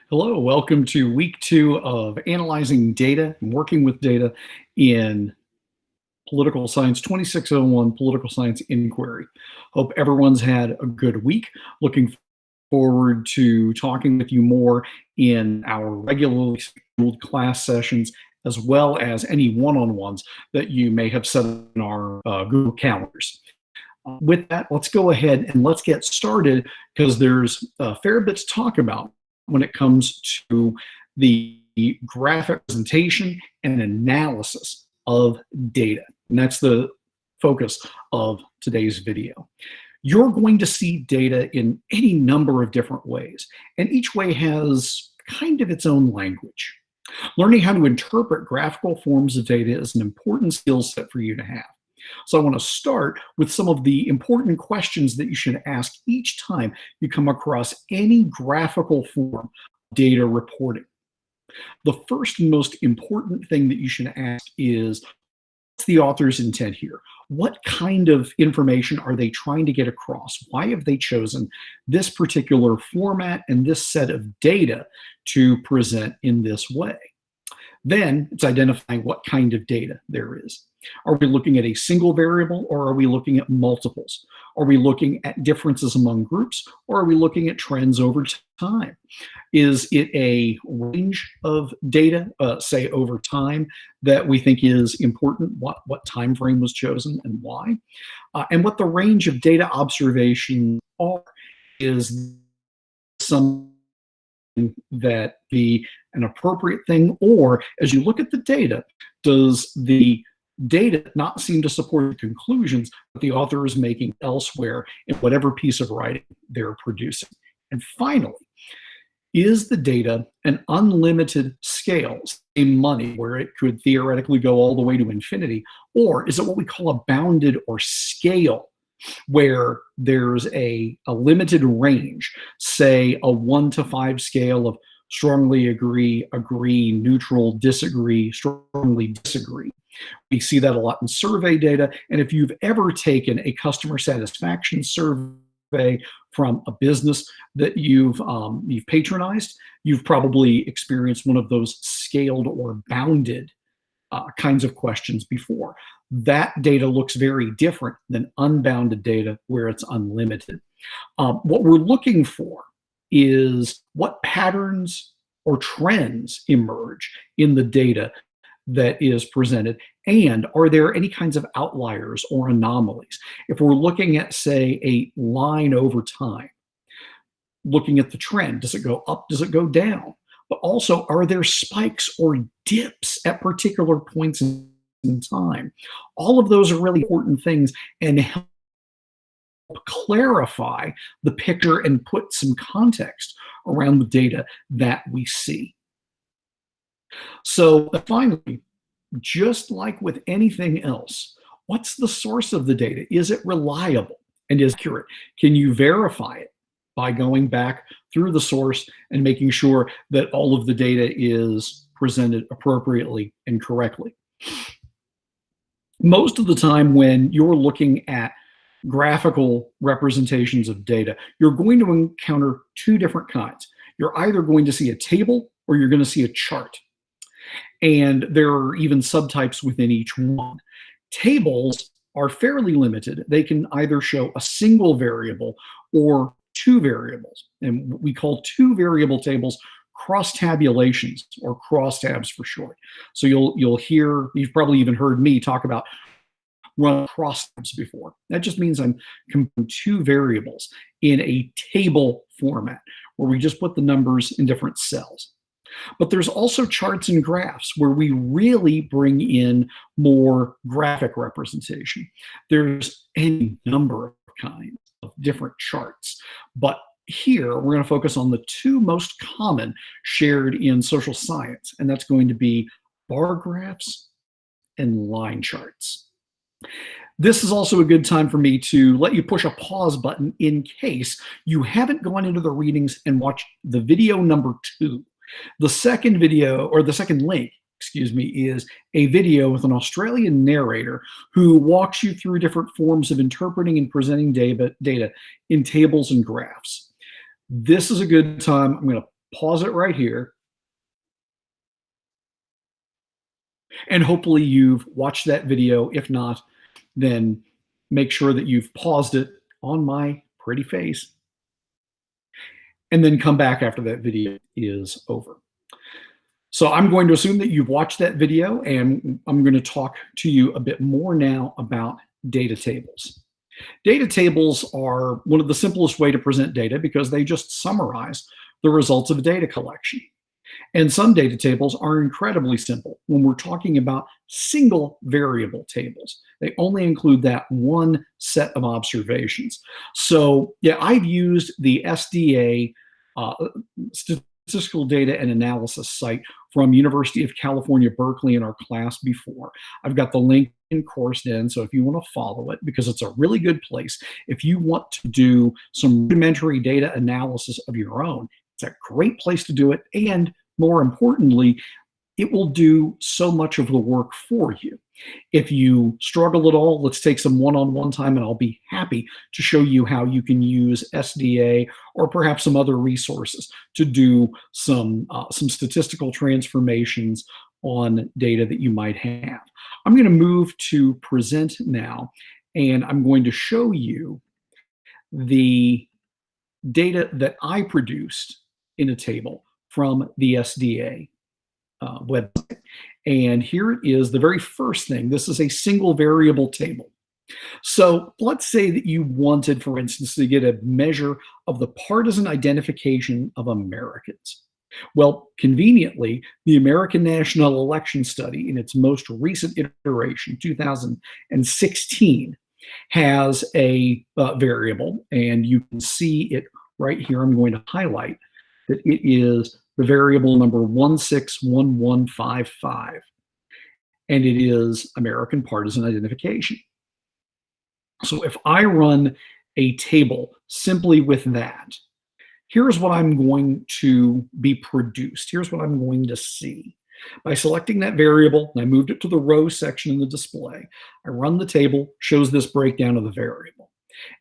Hello, welcome to week 2 of analyzing data and working with data in Political Science 2601 Political Science Inquiry. Hope everyone's had a good week. Looking forward to talking with you more in our regularly scheduled class sessions, as well as any one-on-ones that you may have set in our Google Calendars. With that, let's go ahead and let's get started because there's a fair bit to talk about when it comes to the graphic presentation and analysis of data. And that's the focus of today's video. You're going to see data in any number of different ways, and each way has kind of its own language. Learning how to interpret graphical forms of data is an important skill set for you to have. So I want to start with some of the important questions that you should ask each time you come across any graphical form of data reporting. The first and most important thing that you should ask is, what's the author's intent here? What kind of information are they trying to get across? Why have they chosen this particular format and this set of data to present in this way? Then it's identifying what kind of data there is. Are we looking at a single variable, or are we looking at multiples? Are we looking at differences among groups, or are we looking at trends over time? Is it a range of data, say over time, that we think is important? What time frame was chosen and why? And what the range of data observations are. Is some that be an appropriate thing, or as you look at the data, does the data not seem to support the conclusions that the author is making elsewhere in whatever piece of writing they're producing? And finally, is the data an unlimited scale, say money, where it could theoretically go all the way to infinity, or is it what we call a bounded or scale, where there's a limited range, say a 1 to 5 scale of strongly agree, agree, neutral, disagree, strongly disagree. We see that a lot in survey data, and if you've ever taken a customer satisfaction survey from a business that you've patronized, you've probably experienced one of those scaled or bounded kinds of questions before. That data looks very different than unbounded data where it's unlimited. What we're looking for is what patterns or trends emerge in the data that is presented, and are there any kinds of outliers or anomalies? If we're looking at, say, a line over time, looking at the trend, does it go up, does it go down? But also, are there spikes or dips at particular points in time? All of those are really important things and help clarify the picture and put some context around the data that we see. So finally, just like with anything else, what's the source of the data? Is it reliable and is it accurate? Can you verify it by going back through the source and making sure that all of the data is presented appropriately and correctly? Most of the time when you're looking at graphical representations of data, you're going to encounter two different kinds. You're either going to see a table or you're going to see a chart. And there are even subtypes within each one. Tables are fairly limited. They can either show a single variable or two variables. And we call two variable tables cross tabulations, or crosstabs for short. So you'll hear, you've probably even heard me talk about run crosstabs before. That just means I'm comparing two variables in a table format where we just put the numbers in different cells. But there's also charts and graphs where we really bring in more graphic representation. There's any number of kinds of different charts, but here we're going to focus on the two most common shared in social science, and that's going to be bar graphs and line charts. This is also a good time for me to let you push a pause button in case you haven't gone into the readings and watched the video number 2. The second video, or the second link, excuse me, is a video with an Australian narrator who walks you through different forms of interpreting and presenting data in tables and graphs. This is a good time. I'm going to pause it right here, and hopefully you've watched that video. If not, then make sure that you've paused it on my pretty face, and then come back after that video is over. So I'm going to assume that you've watched that video, and I'm going to talk to you a bit more now about data tables. Data tables are one of the simplest way to present data because they just summarize the results of a data collection. And some data tables are incredibly simple when we're talking about single variable tables. They only include that one set of observations. So yeah, I've used the SDA statistical data and analysis site from University of California, Berkeley in our class before. I've got the link in course in, so if you want to follow it, because it's a really good place. If you want to do some rudimentary data analysis of your own, it's a great place to do it. And more importantly, it will do so much of the work for you. If you struggle at all, let's take some one-on-one time, and I'll be happy to show you how you can use SDA or perhaps some other resources to do some statistical transformations on data that you might have. I'm going to move to present now, and I'm going to show you the data that I produced in a table from the SDA website. And here it is, the very first thing. This is a single variable table. So let's say that you wanted, for instance, to get a measure of the partisan identification of Americans. Well, conveniently, the American National Election Study, in its most recent iteration, 2016, has a variable, and you can see it right here. I'm going to highlight that it is the variable number 161155, and it is American partisan identification. So if I run a table simply with that, here's what I'm going to be produced. Here's what I'm going to see. By selecting that variable, and I moved it to the row section in the display, I run the table, shows this breakdown of the variable.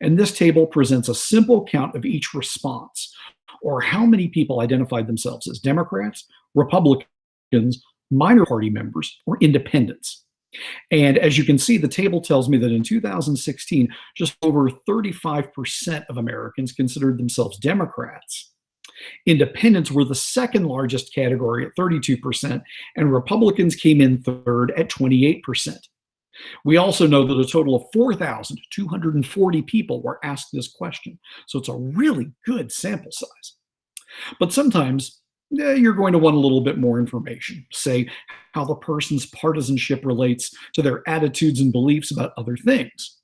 And this table presents a simple count of each response, or how many people identified themselves as Democrats, Republicans, minor party members, or independents. And as you can see, the table tells me that in 2016, just over 35% of Americans considered themselves Democrats. Independents were the second largest category at 32%, and Republicans came in third at 28%. We also know that a total of 4,240 people were asked this question. So it's a really good sample size. But sometimes you're going to want a little bit more information, say how the person's partisanship relates to their attitudes and beliefs about other things.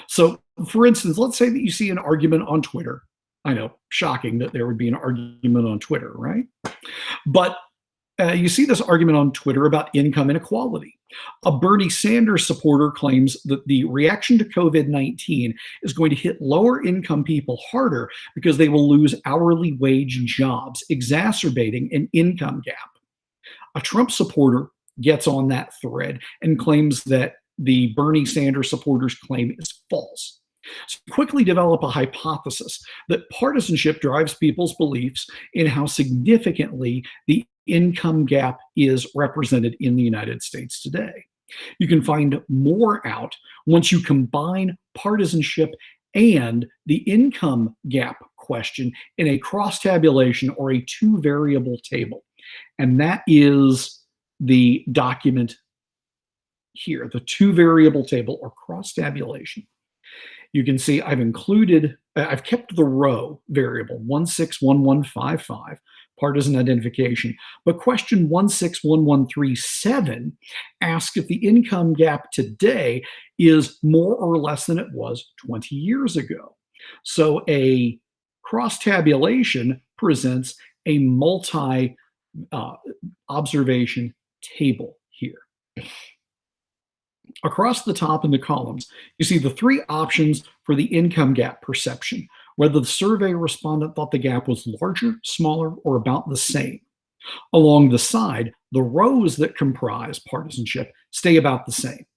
So, for instance, let's say that you see an argument on Twitter. I know, shocking that there would be an argument on Twitter, right? But you see this argument on Twitter about income inequality. A Bernie Sanders supporter claims that the reaction to COVID-19 is going to hit lower income people harder because they will lose hourly wage jobs, exacerbating an income gap. A Trump supporter gets on that thread and claims that the Bernie Sanders supporters' claim is false. So quickly develop a hypothesis that partisanship drives people's beliefs in how significantly the income gap is represented in the United States today. You can find more out once you combine partisanship and the income gap question in a cross-tabulation or a two-variable table. And that is the document here, the two-variable table or cross-tabulation. You can see I've kept the row variable 161155, partisan identification, but question 161137 asks if the income gap today is more or less than it was 20 years ago. So a cross-tabulation presents a multi-observation table here. Across the top in the columns, you see the three options for the income gap perception, whether the survey respondent thought the gap was larger, smaller, or about the same. Along the side, the rows that comprise partisanship stay about the same.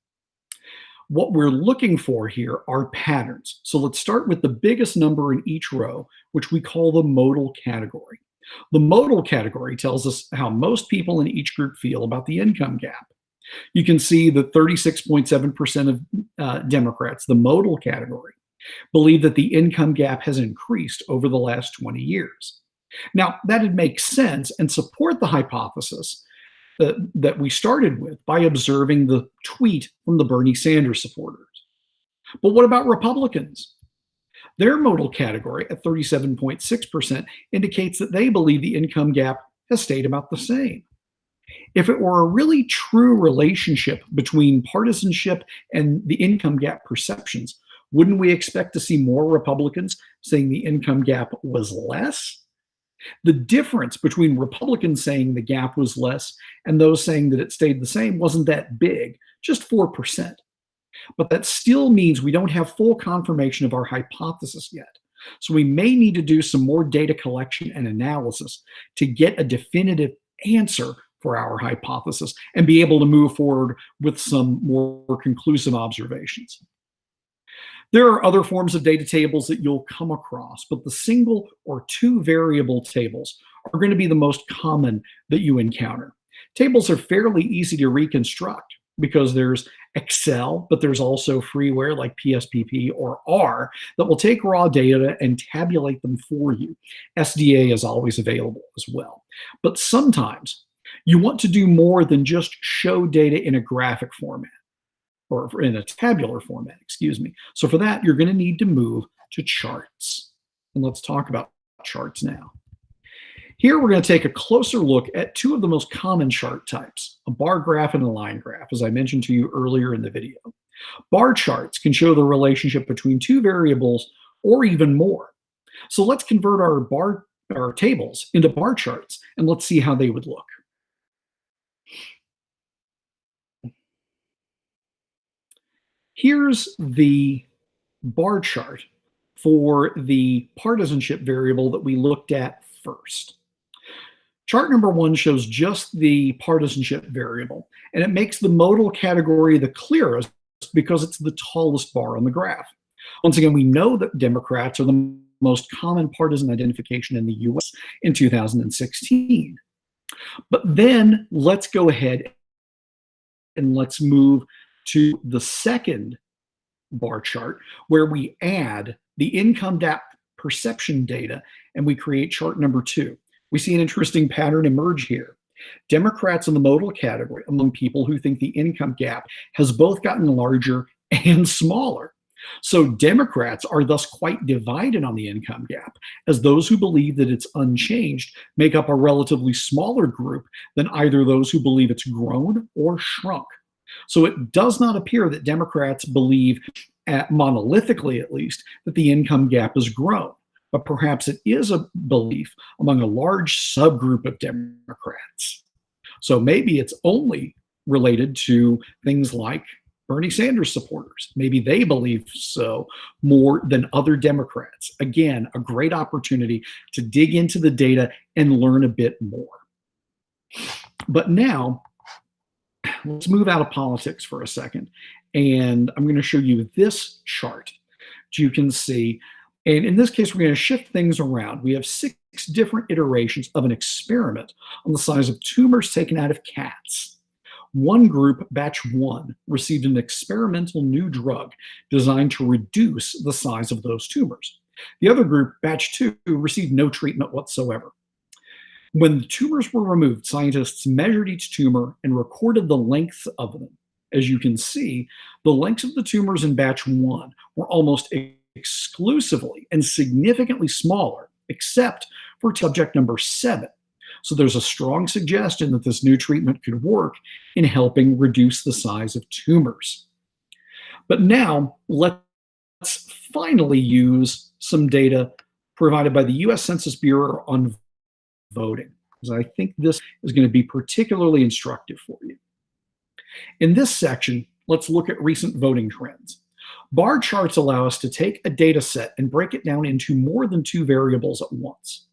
What we're looking for here are patterns. So let's start with the biggest number in each row, which we call the modal category. The modal category tells us how most people in each group feel about the income gap. You can see that 36.7% of Democrats, the modal category, believe that the income gap has increased over the last 20 years. Now, that'd make sense and support the hypothesis that we started with by observing the tweet from the Bernie Sanders supporters. But what about Republicans? Their modal category at 37.6% indicates that they believe the income gap has stayed about the same. If it were a really true relationship between partisanship and the income gap perceptions, wouldn't we expect to see more Republicans saying the income gap was less? The difference between Republicans saying the gap was less and those saying that it stayed the same wasn't that big, just 4%. But that still means we don't have full confirmation of our hypothesis yet. So we may need to do some more data collection and analysis to get a definitive answer for our hypothesis and be able to move forward with some more conclusive observations. There are other forms of data tables that you'll come across, but the single or two variable tables are going to be the most common that you encounter. Tables are fairly easy to reconstruct because there's Excel, but there's also freeware like PSPP or R that will take raw data and tabulate them for you. SDA is always available as well. But sometimes you want to do more than just show data in a graphic format or in a tabular format, excuse me. So for that, you're going to need to move to charts. And let's talk about charts now. Here we're going to take a closer look at two of the most common chart types, a bar graph and a line graph, as I mentioned to you earlier in the video. Bar charts can show the relationship between two variables or even more. So let's convert our tables into bar charts and let's see how they would look. Here's the bar chart for the partisanship variable that we looked at first. Chart number 1 shows just the partisanship variable, and it makes the modal category the clearest because it's the tallest bar on the graph. Once again, we know that Democrats are the most common partisan identification in the US in 2016. But then let's go ahead and let's move to the second bar chart where we add the income gap perception data and we create chart number 2. We see an interesting pattern emerge here. Democrats in the modal category among people who think the income gap has both gotten larger and smaller. So Democrats are thus quite divided on the income gap, as those who believe that it's unchanged make up a relatively smaller group than either those who believe it's grown or shrunk. So it does not appear that Democrats believe, monolithically at least, that the income gap has grown. But perhaps it is a belief among a large subgroup of Democrats. So maybe it's only related to things like Bernie Sanders supporters. Maybe they believe so more than other Democrats. Again, a great opportunity to dig into the data and learn a bit more. But now, let's move out of politics for a second. And I'm going to show you this chart. You can see. And in this case, we're going to shift things around. We have 6 different iterations of an experiment on the size of tumors taken out of cats. One group, batch 1, received an experimental new drug designed to reduce the size of those tumors. The other group, batch 2, received no treatment whatsoever. When the tumors were removed, scientists measured each tumor and recorded the length of them. As you can see, the lengths of the tumors in batch 1 were almost exclusively and significantly smaller, except for subject number 7. So there's a strong suggestion that this new treatment could work in helping reduce the size of tumors. But now let's finally use some data provided by the US Census Bureau on voting, because I think this is going to be particularly instructive for you. In this section, let's look at recent voting trends. Bar charts allow us to take a data set and break it down into more than 2 variables at once.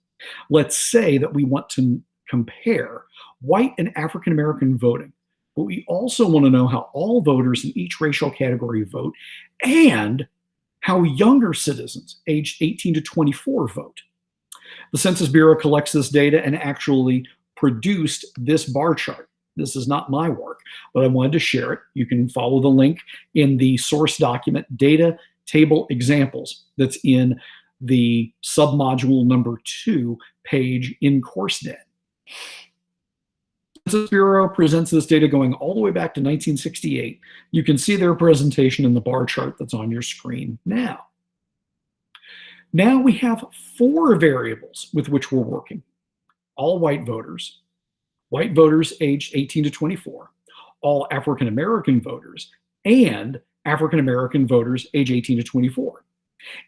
Let's say that we want to compare white and African American voting, but we also want to know how all voters in each racial category vote and how younger citizens aged 18 to 24 vote. The Census Bureau collects this data and actually produced this bar chart. This is not my work, but I wanted to share it. You can follow the link in the source document, Data Table Examples, that's in the submodule number 2 page in CourseDen. The Census Bureau presents this data going all the way back to 1968. You can see their presentation in the bar chart that's on your screen now. Now we have 4 variables with which we're working. All white voters aged 18 to 24, all African American voters, and African American voters age 18 to 24.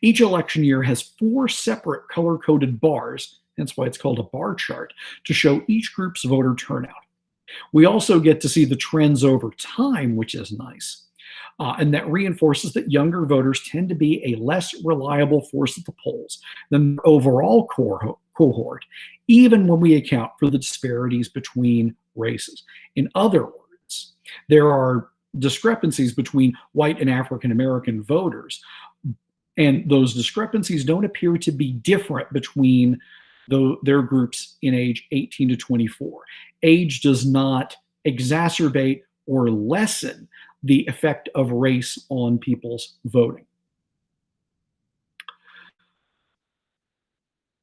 Each election year has 4 separate color-coded bars, that's why it's called a bar chart, to show each group's voter turnout. We also get to see the trends over time, which is nice. And that reinforces that younger voters tend to be a less reliable force at the polls than the overall cohort, even when we account for the disparities between races. In other words, there are discrepancies between white and African American voters, and those discrepancies don't appear to be different between their groups in age 18 to 24. Age does not exacerbate or lessen the effect of race on people's voting.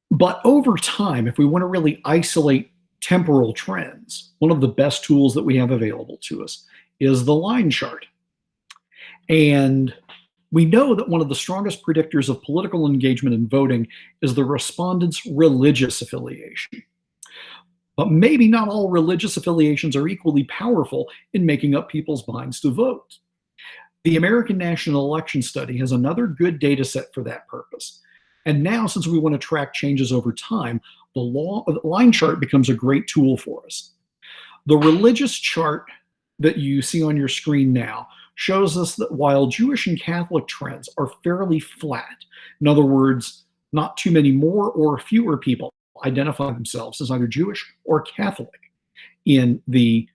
But over time, if we want to really isolate temporal trends, one of the best tools that we have available to us is the line chart. And we know that one of the strongest predictors of political engagement in voting is the respondent's religious affiliation. But maybe not all religious affiliations are equally powerful in making up people's minds to vote. The American National Election Study has another good data set for that purpose. And now, since we want to track changes over time, the line chart becomes a great tool for us. The religious chart that you see on your screen now shows us that while Jewish and Catholic trends are fairly flat, in other words, not too many more or fewer people identify themselves as either Jewish or Catholic in the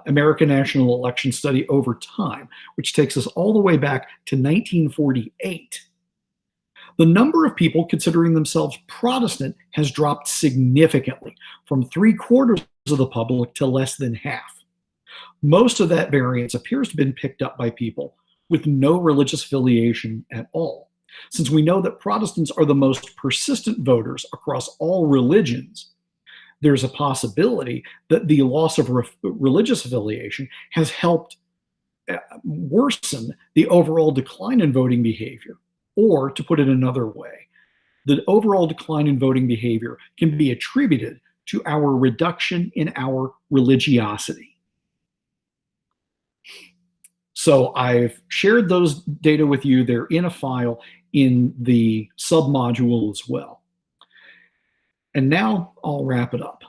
American National Election Study over time, which takes us all the way back to 1948. The number of people considering themselves Protestant has dropped significantly, from 3/4 of the public to less than half. Most of that variance appears to have been picked up by people with no religious affiliation at all. Since we know that Protestants are the most persistent voters across all religions, there's a possibility that the loss of religious affiliation has helped worsen the overall decline in voting behavior. Or, to put it another way, the overall decline in voting behavior can be attributed to our reduction in our religiosity. So I've shared those data with you. They're in a file in the submodule as well. And now I'll wrap it up.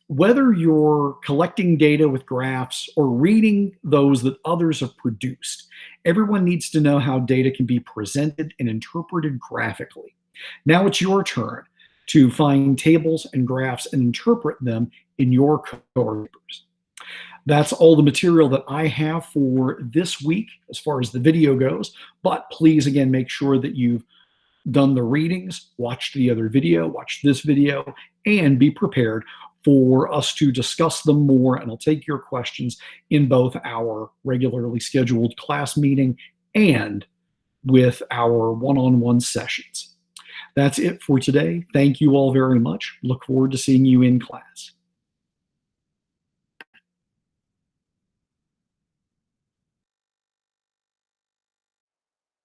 Whether you're collecting data with graphs or reading those that others have produced, everyone needs to know how data can be presented and interpreted graphically. Now it's your turn to find tables and graphs and interpret them in your core papers. That's all the material that I have for this week as far as the video goes, but please again make sure that you've done the readings, watched the other video, watched this video, and be prepared for us to discuss them more, and I'll take your questions in both our regularly scheduled class meeting and with our one-on-one sessions. That's it for today. Thank you all very much. Look forward to seeing you in class.